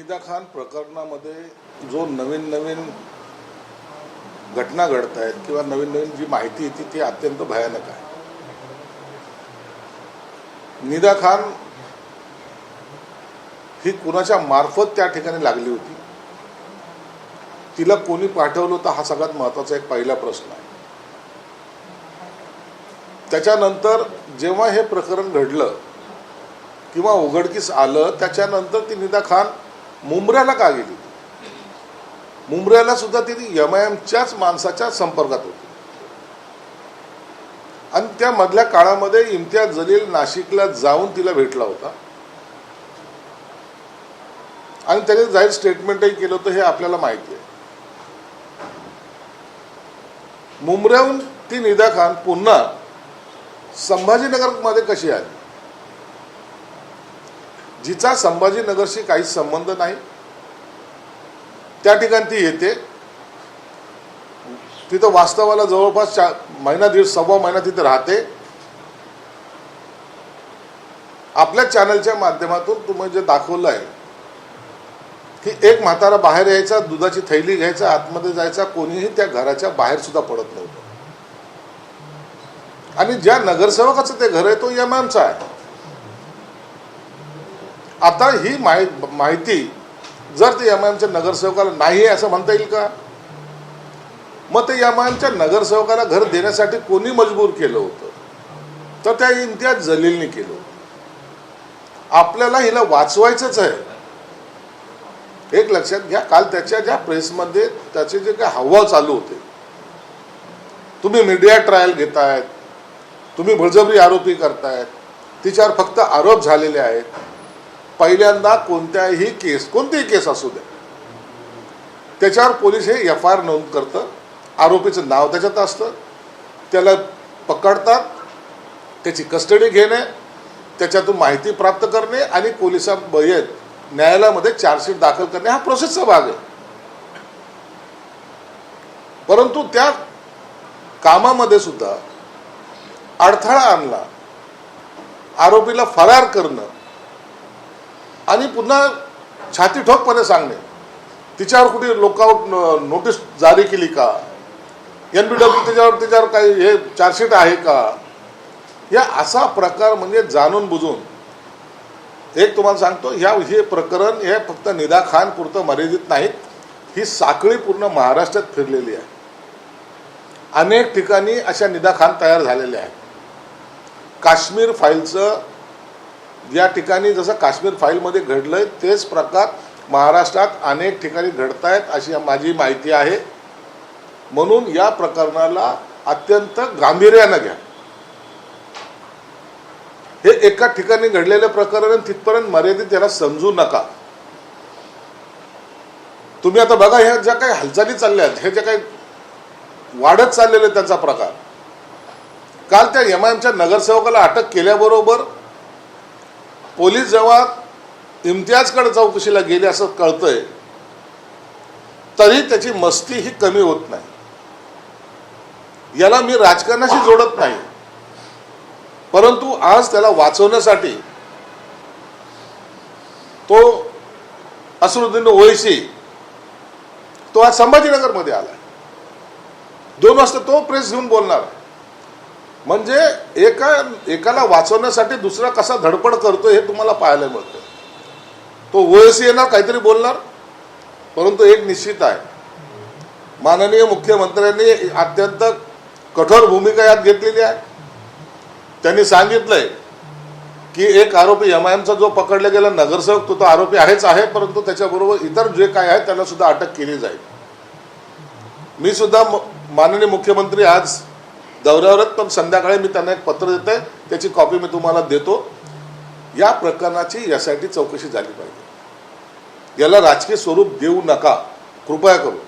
निदा खान प्रकरणामध्ये जो नवीन घटना घडत आहेत किंवा नवीन जी माहिती येते ती अत्यंत भयानक आहे. निदा खान ही कुणाच्या मार्फत त्या ठिकाणी लागली होती, तिला कोणी पाठवलं होतं हा सगळ्यात महत्त्वाचा एक पहिला प्रश्न आहे. त्याच्यानंतर जेव्हा हे प्रकरण घडलं किंवा उघडकीस आलं त्याच्यानंतर ती निदा खान मुंब्र्याला का गेली? मुंब्र्याला सुद्धा ती एमआयएमच्याच माणसाच्या संपर्कात होती आणि त्या मधल्या काळामध्ये इम्तियाज जलील नाशिकला जाऊन तिला भेटला होता आणि त्याने जाहीर स्टेटमेंटही केलं होतं, हे आपल्याला माहिती आहे. मुंब्र्याहून ती निदा खान पुन्हा संभाजीनगरमध्ये कशी आली, जिचा संभाजीनगरशी काही संबंध नाही, त्या ठिकाणी ती येते. तिथं वास्तवाला जवळपास महिना दीड सव्वा महिना तिथे राहते. आपल्या चॅनलच्या माध्यमातून तुम्ही जे दाखवलं आहे की एक म्हातारा बाहेर यायचा, दुधाची थैली घ्यायचा, आतमध्ये जायचा, कोणीही त्या घराच्या बाहेर सुद्धा पडत नव्हतं. आणि ज्या नगरसेवकाचं ते घर आहे तो एमआयएमचा आहे. आता ही माहिती जर ते एमआयएमच्या नगरसेवकाला नाही आहे असं म्हणता येईल का? मग ते एमआयएमच्या नगरसेवकाला घर देण्यासाठी कोणी मजबूर केलं होतं? तर त्या इम्तियाज जलीलने केलं. आपल्याला हिला वाचवायचंच आहे. एक लक्षात घ्या, काल त्याच्या ज्या प्रेसमध्ये त्याचे जे काही हावभाव चालू होते, तुम्ही मीडिया ट्रायल घेतायत, तुम्ही बळजबरी आरोपी करतायत, तिच्यावर फक्त आरोप झालेले आहेत. पहिल्यांदा कोणत्याही केस, कोणतीही केस असू द्या, त्याच्यावर पोलीस हे एफआयआर नोंद करतं, आरोपीचं नाव त्याच्यात असतं, त्याला पकडतात, त्याची कस्टडी घेणे, त्याच्यातून माहिती प्राप्त करणे आणि पोलिसांबरोबर न्यायालयामध्ये चार्जशीट दाखल करणे हा प्रोसेसचा भाग आहे. परंतु त्या कामामध्ये सुद्धा अडथळा आणला, आरोपीला फरार करणं आणि पुन्हा छाती ठोकपणे सांगणे, तिच्यावर कुठे लुकआउट नोटीस जारी केली का, एनबीडब्ल्यू त्याच्यावर काही हे चार्जशीट आहे का, या असा प्रकार म्हणजे जाणून बुजून. एक तुम्हाला सांगतो, हे प्रकरण हे फक्त निदा खान पुरतं मर्यादित नाहीत, ही साखळी पूर्ण महाराष्ट्रात फिरलेली आहे. अनेक ठिकाणी अशा निदा खान तयार झालेल्या आहेत. काश्मीर फाईलचं या ठिकाणी जसं काश्मीर फाईलमध्ये घडलंय तेच प्रकार महाराष्ट्रात अनेक ठिकाणी घडत आहेत अशी माझी माहिती आहे. म्हणून या प्रकरणाला अत्यंत गांभीर्यानं घ्या. हे एका ठिकाणी घडलेले प्रकरण तिथपर्यंत मर्यादित याला समजू नका. तुम्ही आता बघा, ह्या ज्या काही हालचाली चालल्या आहेत, हे जे काही वाढत चाललेले त्यांचा प्रकार, काल त्या एमआयएमच्या नगरसेवकाला अटक केल्याबरोबर पोलीस जेव्हा इम्तियाजकडे चौकशीला गेले असं कळतंय, तरी त्याची मस्ती ही कमी होत नाही. याला मी राजकारणाशी जोडत नाही, परंतु आज त्याला वाचवण्यासाठी तो असरुद्दीन ओवैसी तो आज संभाजीनगरमध्ये आला. 2 वाजता तो प्रेस घेऊन बोलणार. म्हणजे एकाला वाचवण्यासाठी दुसरा कसा धडपड करतो हे तुम्हाला पाहायला मिळतं. तो ओवैसी येणार, काहीतरी बोलणार, परंतु एक निश्चित आहे, माननीय मुख्यमंत्र्यांनी अत्यंत कठोर भूमिका यात घेतलेली आहे. त्यांनी सांगितलंय की एक आरोपी एमआयएमचा जो पकडला गेला नगरसेवक तो आरोपी आहेच आहे, परंतु त्याच्याबरोबर इतर जे काय आहे त्याला सुद्धा अटक केली जाईल. मी सुद्धा माननीय मुख्यमंत्री आज दौऱ्यावर आहेत, पण संध्याकाळी मी त्यांना एक पत्र देत आहे, त्याची कॉपी मी तुम्हाला देतो. या प्रकरणाची यासाठी चौकशी झाली पाहिजे. याला राजकीय स्वरूप देऊ नका कृपया करून.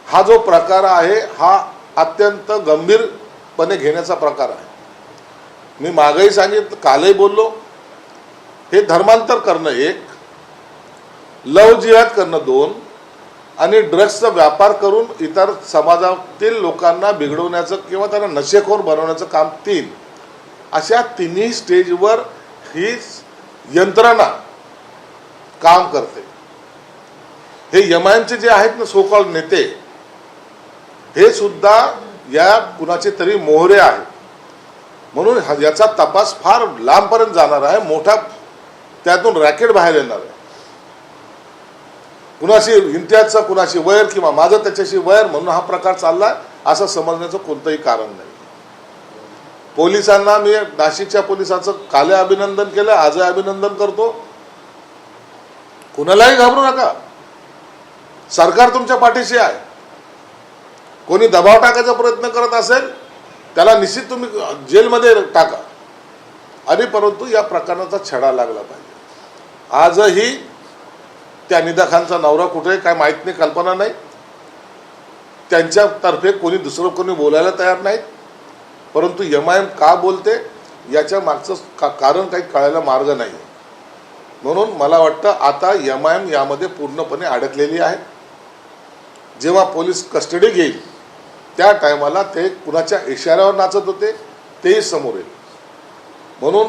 हा जो प्रकार आहे हा अत्यंत गंभीरपणे घेण्याचा प्रकार आहे. मी मागेही सांगितलं, कालही बोललो, हे धर्मांतर करणं 1, लव जिहाद करणं 2 आणि ड्रग्सचा व्यापार करून इतर समाजातील लोकांना बिघडवण्याचं किंवा त्यांना नशेखोर बनवण्याचं काम 3, अशा तिन्ही स्टेजवर ही यंत्रणा काम करते. हे MIMचे जे आहेत ना सोकॉल नेते, हे सुद्धा या कुणाचे तरी मोहरे आहेत. म्हणून याचा तपास फार लांबपर्यंत जाणार आहे. मोठा त्यातून रॅकेट बाहेर येणार आहे. कुणाशी इम्तियाजचा कुणाशी वैर किंवा माझं त्याच्याशी वैर म्हणून हा प्रकार चाललाय असं समजण्याचं कोणतंही कारण नाही. पोलिसांना मी नाशिकच्या पोलिसांचं काल अभिनंदन केलं, आज अभिनंदन करतो. कुणालाही घाबरू नका, सरकार तुमच्या पाठीशी आहे. कोणी दबाव टाकायचा प्रयत्न करत असेल त्याला निश्चित तुम्ही जेलमध्ये टाका, आणि परंतु या प्रकरणाचा छडा लागला पाहिजे. आजही त्या निदा खानचा नवरा कुठे काय माहित नाही, कल्पना नाही. त्यांच्यातर्फे कोणी दुसरं कोणी बोलायला तयार नाहीत. परंतु MIM का बोलते याच्या मागचं कारण काही कळायला मार्ग नाही. म्हणून मला वाटतं आता MIM यामध्ये पूर्णपणे अडकलेली आहे. जेव्हा पोलीस कस्टडी घेईल त्या टायमाला ते कुणाच्या इशाऱ्यावर नाचत होते तेही समोर येईल. म्हणून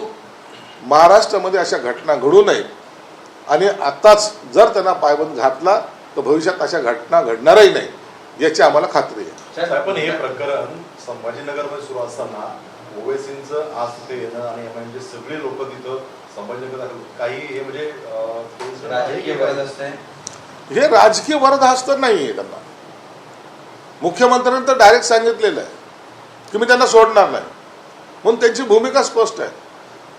महाराष्ट्रामध्ये अशा घटना घडू नये, आणि आताच जर त्यांना पायबंद घातला तर भविष्यात अशा घटना घडणारही नाही याची आम्हाला खात्री आहे. पण हे प्रकरण संभाजीनगरमध्ये सुरू असताना ओवेसींचं आज तिथे येणं आणि MIMचे सगळे लोक तिथं संभाजीनगर काही हे म्हणजे राजकीय वरद असते, हे राजकीय वरदहस्त नाहीये. त्यांना मुख्यमंत्र्यांनी तर डायरेक्ट सांगितलेलं आहे की मी त्यांना सोडणार नाही, म्हणून त्यांची भूमिका स्पष्ट आहे.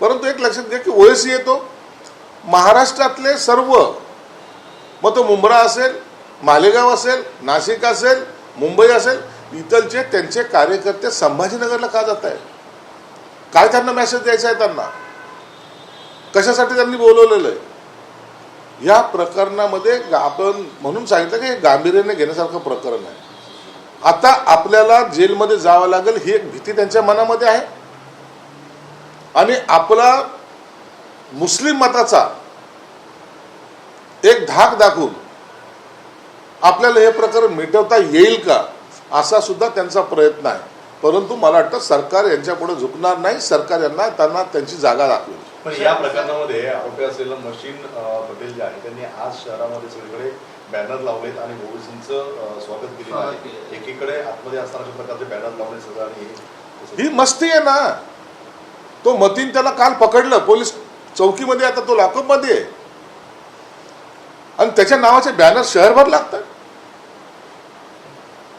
परंतु एक लक्षात घ्या की ओवेसी येतो महाराष्ट्रातले सर्व, मग तो मुंब्रा असेल, मालेगाव असेल, नाशिक असेल, मुंबई असेल, इथलचे त्यांचे कार्यकर्ते संभाजीनगरला का जात आहेत? काय त्यांना मेसेज द्यायचा आहे? त्यांना कशासाठी त्यांनी बोलवलेलं आहे? या प्रकरणामध्ये आपण म्हणून सांगितलं की हे गांभीर्याने घेण्यासारखं प्रकरण आहे. आता आपल्याला जेलमध्ये जावं लागेल ही एक भीती त्यांच्या मनामध्ये आहे, आणि आपला मुस्लिम मताचा एक धाक दाखवून आपल्याला हे प्रकरण मिटवता येईल का असा सुद्धा त्यांचा प्रयत्न आहे. परंतु मला वाटतं सरकार यांच्या पुढे झुकणार नाही. सरकार त्यांना त्यांची जागा दाखवेल. पण या प्रकरणामध्ये आरोपी असलेलं मशीन पटेल जे आहे त्यांनी आज शहरामध्ये सगळीकडे बॅनर लावलेत आणि ओवेसींचं स्वागत केलेलं आहे. एकीकडे आतमध्ये असताना अशा प्रकारचे बॅनर लावले सगळं, आणि ही मस्ती आहे ना. तो मतीन त्याला काल पकडलं पोलीस चौकीमध्ये, आता तो लॉकअपमध्ये आहे, आणि त्याच्या नावाचे बॅनर शहरभर लागतात.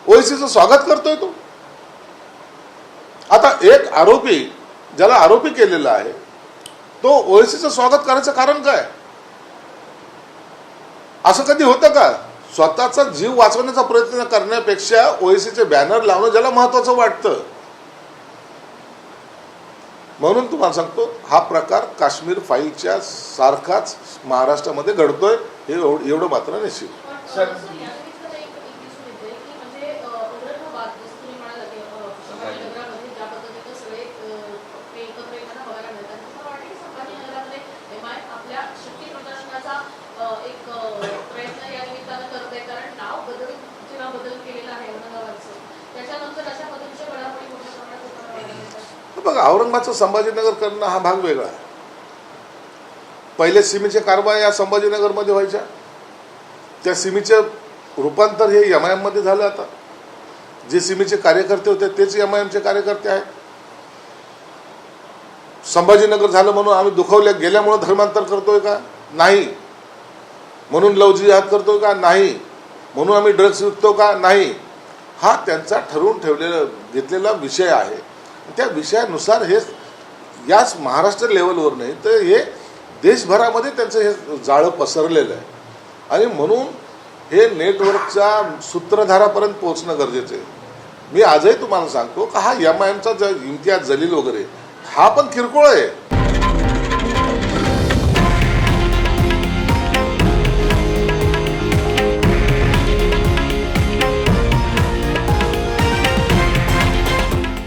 ओवेसीचं स्वागत करतोय तो. आता एक आरोपी ज्याला आरोपी केलेला आहे तो ओवेसीचं स्वागत करायचं कारण काय? असं कधी होतं का? स्वतःचा जीव वाचवण्याचा प्रयत्न करण्यापेक्षा ओवेसीचे बॅनर लावणं ज्याला महत्वाचं वाटतं. म्हणून तुम्हाला सांगतो हा प्रकार काश्मीर फाईलच्या सारखाच महाराष्ट्रामध्ये घडतोय, हे एवढं मात्र निश्चित. बघा, औरंगाबादचं संभाजीनगर करणं हा भाग वेगळा आहे. पहिले सिमीचे कारवाई या संभाजीनगरमध्ये व्हायच्या, त्या सिमीचे रूपांतर हे MIM मध्ये झालं. आता जे सिमीचे कार्यकर्ते होते तेच MIMचे कार्यकर्ते आहेत. संभाजीनगर झालं म्हणून आम्ही दुखावल्या गेल्यामुळे धर्मांतर करतोय का? नाही. म्हणून लव जिहाद करतोय का? नाही. म्हणून आम्ही ड्रग्स विकतो का? नाही. हा त्यांचा ठरवून घेतलेला विषय आहे. त्या विषयानुसार हे याच महाराष्ट्र लेवलवर नाही तर हे देशभरामध्ये त्यांचं हे जाळं पसरलेलं आहे, आणि म्हणून हे नेटवर्कच्या सूत्रधारापर्यंत पोहोचणं गरजेचं आहे. मी आजही तुम्हाला सांगतो का हा MIMचा इम्तियाज जलील वगैरे हा पण किरकोळ आहे.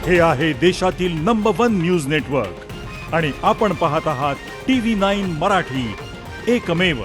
हे आहे देशातील नंबर 1 न्यूज नेटवर्क, आणि आपण पाहत आहात TV9 मराठी, एकमेव.